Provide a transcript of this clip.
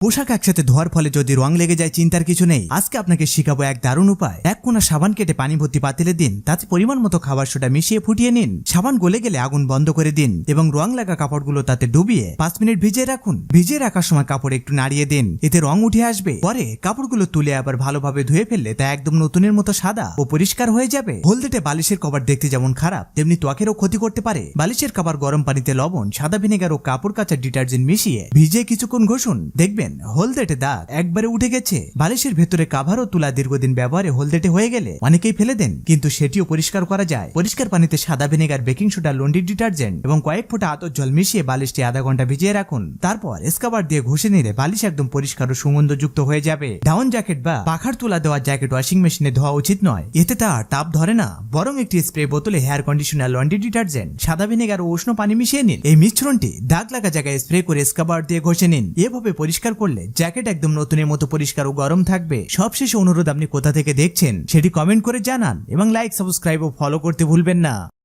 পোশাক একসাথে ধোয়ার ফলে যদি রং লেগে যায় চিন্তার কিছু নেই। আজকে আপনাকে শিখাবো এক দারুণ উপায়। এক কোনা সাবান কেটে পানি ভর্তি পাতিলে দিন, তাতে পরিমাণ মতো খাবার সোডা মিশিয়ে ফুটিয়ে নিন। সাবান গলে গেলে আগুন বন্ধ করে দিন এবং রং লাগা কাপড়গুলো তাতে ডুবিয়ে 5 মিনিট ভিজিয়ে রাখুন। ভিজিয়ে রাখার সময় কাপড় একটু নাড়িয়ে দিন, এতে রং উঠে আসবে। পরে কাপড়গুলো তুলে আবার ভালোভাবে ধুয়ে ফেললে তা একদম নতুনের মতো সাদা ও পরিষ্কার হয়ে যাবে। হলদেটে বালিশের কভার দেখতে যেমন খারাপ, তেমনি ত্বকেরও ক্ষতি করতে পারে। বালিশের কভার গরম পানিতে লবণ, সাদা ভিনেগার ও কাপড় কাচা ডিটারজেন্ট মিশিয়ে ভিজিয়ে কিছুক্ষণ ঘষুন, দেখবেন হলদেটে দাগ একবারে উঠে গেছে। বালিশের ভেতরে কাভার ও তুলা দীর্ঘদিন ব্যবহারে হলদেটে হয়ে গেলে অনেকেই ফেলে দেন, কিন্তু সেটিও পরিষ্কার করা যায়। পরিষ্কার পানিতে সাদা vinegar, baking soda, laundry detergent এবং কয়েক ফোঁটা আতর জল মিশিয়ে বালিশটি আধা ঘন্টা ভিজিয়ে রাখুন। তারপর স্কাবার দিয়ে ঘষে নিলে বালিশ একদম পরিষ্কার ও সুগন্ধযুক্ত হয়ে যাবে। ডাউন জ্যাকেট বা পাখার তুলা দেওয়া জ্যাকেট ওয়াশিং মেশিনে ধোয়া উচিত নয়, এতে তার তাপ ধরে না। বরং একটি স্প্রে বোতলে হেয়ার কন্ডিশনার, লন্ড্রি ডিটারজেন্ট, সাদা ভিনেগার ও উষ্ণ পানি মিশিয়ে নিন। এই মিশ্রণটি দাগ লাগা জায়গায় স্প্রে করে স্কাবার দিয়ে ঘষে নিন। এভাবে পরিষ্কার করলে জ্যাকেট একদম নতুনের মতো পরিষ্কার ও গরম থাকবে। সবশেষে অনুরোধ, আপনি কোথা থেকে দেখছেন সেটি কমেন্ট করে জানান এবং লাইক, সাবস্ক্রাইব ও ফলো করতে ভুলবেন না।